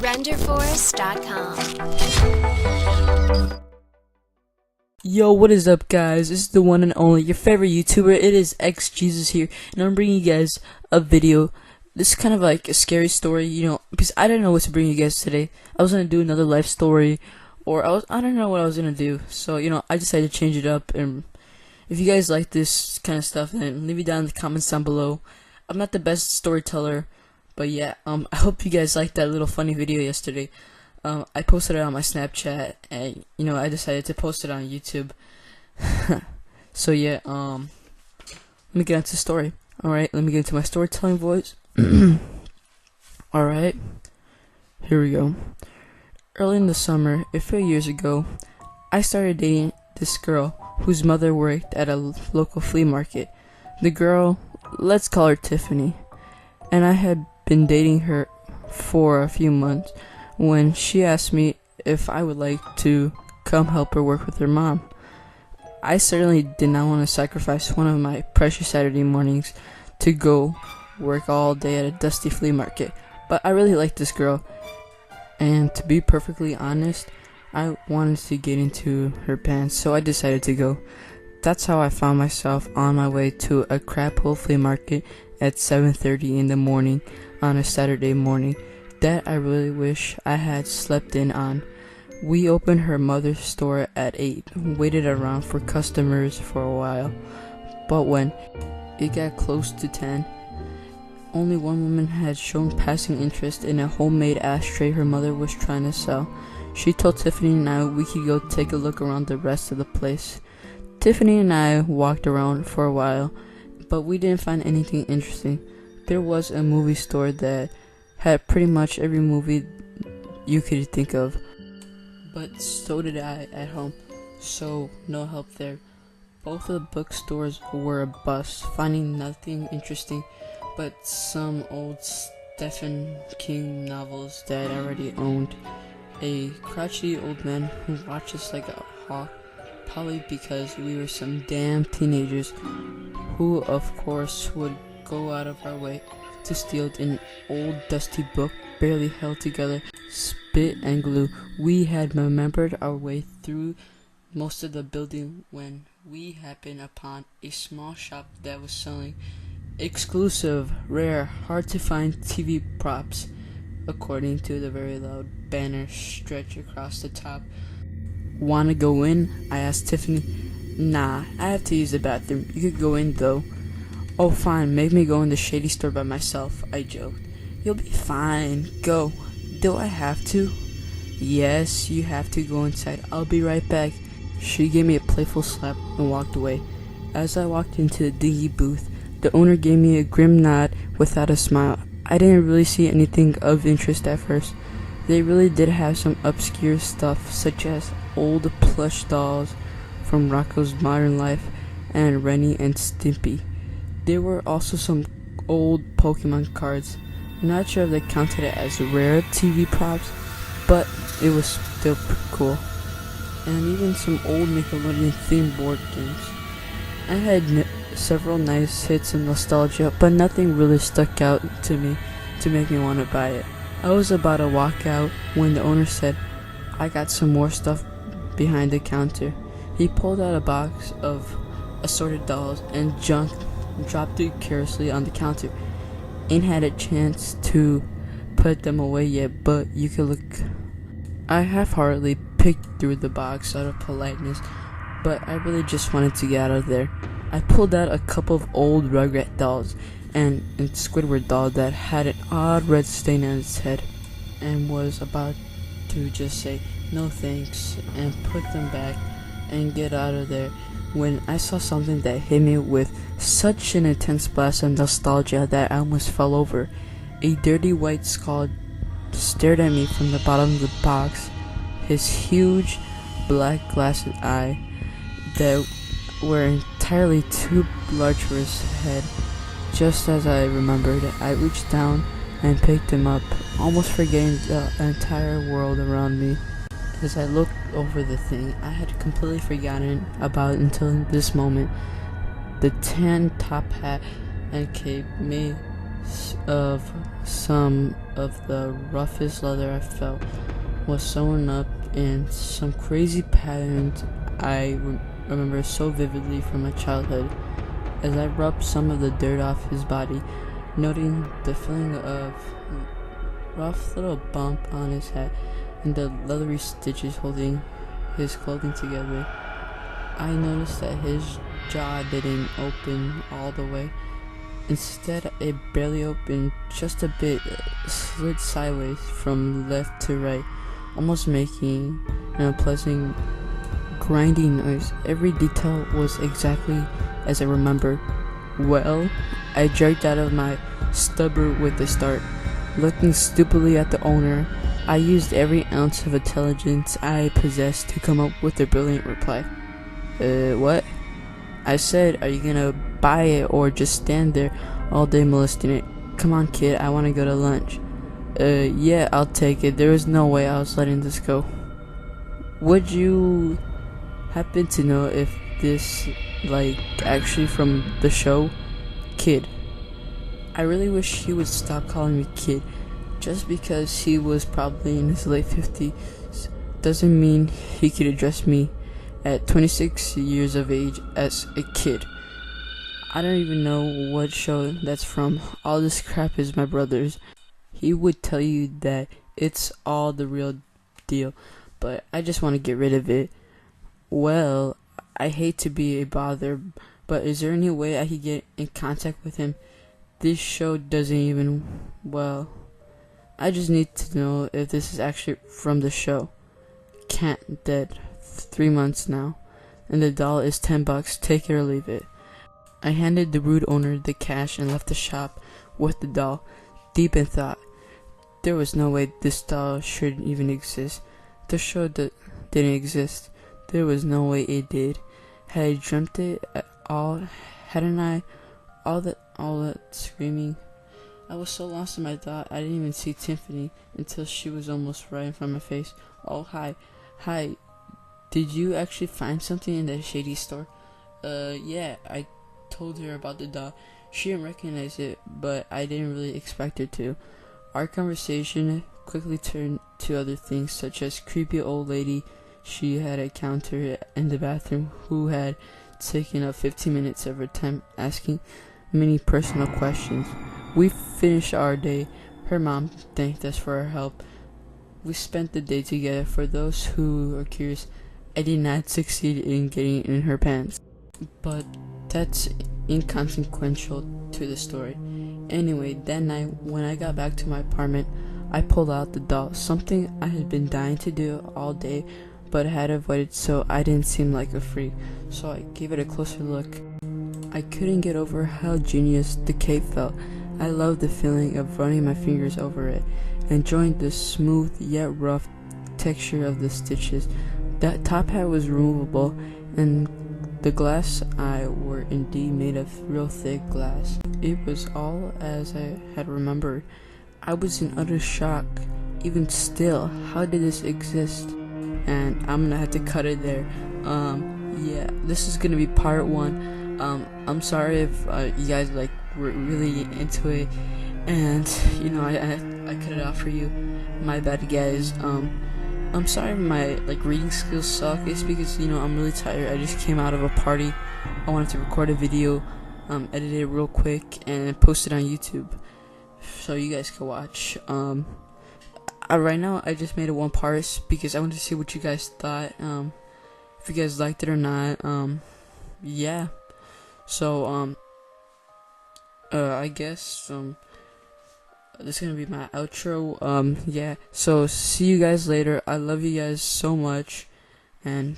renderforest.com. Yo, what is up, guys? This is the one and only, your favorite YouTuber. It is XJesus here, and I'm bringing you guys a video. This is kind of like a scary story, because I didn't know what to bring you guys today. I was gonna do another life story, or I don't know what I was gonna do. So, I decided to change it up. And if you guys like this kind of stuff, then leave it down in the comments down below. I'm not the best storyteller, but yeah, I hope you guys liked that little funny video yesterday. I posted it on my Snapchat, and I decided to post it on YouTube. So yeah, let me get into the story. Alright, let me get into my storytelling voice. Alright, here we go. Early in the summer, a few years ago, I started dating this girl whose mother worked at a local flea market. The girl, let's call her Tiffany, and I had been dating her for a few months when she asked me if I would like to come help her work with her mom. I certainly did not want to sacrifice one of my precious Saturday mornings to go work all day at a dusty flea market, but I really liked this girl, and to be perfectly honest, I wanted to get into her pants, so I decided to go. That's how I found myself on my way to a crap hole flea market at 7:30 in the morning on a Saturday morning that I really wish I had slept in on. We opened her mother's store at 8, waited around for customers for a while, but when it got close to 10, only one woman had shown passing interest in a homemade ashtray her mother was trying to sell. She told Tiffany and I we could go take a look around the rest of the place. Tiffany and I walked around for a while, but we didn't find anything interesting. There was a movie store that had pretty much every movie you could think of, but so did I at home, so no help there. Both of the bookstores were a bust, finding nothing interesting but some old Stephen King novels that I already owned. A crotchety old man who watched us like a hawk, probably because we were some damn teenagers who of course would go out of our way to steal an old dusty book barely held together, spit and glue. We had remembered our way through most of the building when we happened upon a small shop that was selling exclusive, rare, hard to find TV props, according to the very loud banner stretched across the top. Wanna go in? I asked Tiffany. Nah, I have to use the bathroom. You could go in though. Oh fine, make me go in the shady store by myself, I joked. You'll be fine, go. Do I have to? Yes, you have to go inside. I'll be right back. She gave me a playful slap and walked away. As I walked into the dingy booth, the owner gave me a grim nod without a smile. I didn't really see anything of interest at first. They really did have some obscure stuff, such as old plush dolls from Rocco's Modern Life and Rennie and Stimpy. There were also some old Pokemon cards. Not sure if they counted it as rare TV props, but it was still pretty cool. And even some old Nickelodeon themed board games. I had several nice hits of nostalgia, but nothing really stuck out to me to make me want to buy it. I was about to walk out when the owner said, I got some more stuff behind the counter. He pulled out a box of assorted dolls and junk, dropped it carelessly on the counter. Ain't had a chance to put them away yet, but you could look. I half-heartedly picked through the box out of politeness, but I really just wanted to get out of there. I pulled out a couple of old Rugrat dolls and a Squidward doll that had an odd red stain on its head, and was about to just say no thanks and put them back and get out of there when I saw something that hit me with such an intense blast of nostalgia that I almost fell over. A dirty white skull stared at me from the bottom of the box, his huge black glassed eye that were entirely too large for his head. Just as I remembered, I reached down and picked him up, almost forgetting the entire world around me. As I looked over the thing I had completely forgotten about until this moment, the tan top hat and cape made of some of the roughest leather I felt was sewn up in some crazy patterns I remember so vividly from my childhood. As I rubbed some of the dirt off his body, noting the feeling of rough little bump on his head and the leathery stitches holding his clothing together, I noticed that his jaw didn't open all the way. Instead, it barely opened just a bit, slid sideways from left to right, almost making an unpleasant grinding noise. Every detail was exactly as I remembered. Well, I jerked out of my stupor with a start. Looking stupidly at the owner, I used every ounce of intelligence I possessed to come up with a brilliant reply. What? I said, are you gonna buy it or just stand there all day molesting it? Come on, kid, I wanna go to lunch. Yeah, I'll take it. There was no way I was letting this go. Would you happen to know if this, actually from the show? Kid. I really wish he would stop calling me kid. Just because he was probably in his late 50s doesn't mean he could address me at 26 years of age as a kid. I don't even know what show that's from. All this crap is my brother's. He would tell you that it's all the real deal, but I just want to get rid of it. Well, I hate to be a bother, but is there any way I could get in contact with him? This show doesn't even, well, I just need to know if this is actually from the show. Cat dead 3 months now, and the doll is $10. Take it or leave it. I handed the rude owner the cash and left the shop with the doll, deep in thought. There was no way this doll should even exist. The show didn't exist. There was no way it did. Had I dreamt it at all? Hadn't I? All that screaming. I was so lost in my thought, I didn't even see Tiffany until she was almost right in front of my face. Oh, hi. Did you actually find something in that shady store? Yeah, I told her about the doll. She didn't recognize it, but I didn't really expect her to. Our conversation quickly turned to other things, such as creepy old lady she had encountered in the bathroom who had taken up 15 minutes of her time asking many personal questions. We finished our day. Her mom thanked us for our help. We spent the day together. For those who are curious, I did not succeed in getting in her pants, but that's inconsequential to the story. Anyway, that night when I got back to my apartment, I pulled out the doll, something I had been dying to do all day but had avoided so I didn't seem like a freak, so I gave it a closer look. I couldn't get over how genius the cape felt. I loved the feeling of running my fingers over it, enjoying the smooth yet rough texture of the stitches. That top hat was removable, and the glass eye were indeed made of real thick glass. It was all as I had remembered. I was in utter shock. Even still, how did this exist? And I'm gonna have to cut it there. Yeah, this is gonna be part 1. I'm sorry if you guys were really into it, and I cut it off for you. My bad, guys. I'm sorry if my reading skills suck. It's because I'm really tired. I just came out of a party. I wanted to record a video, edit it real quick, and post it on YouTube so you guys can watch. Right now I just made it 1 part because I wanted to see what you guys thought. If you guys liked it or not. Yeah. So I guess this is gonna be my outro. Yeah. So see you guys later. I love you guys so much, and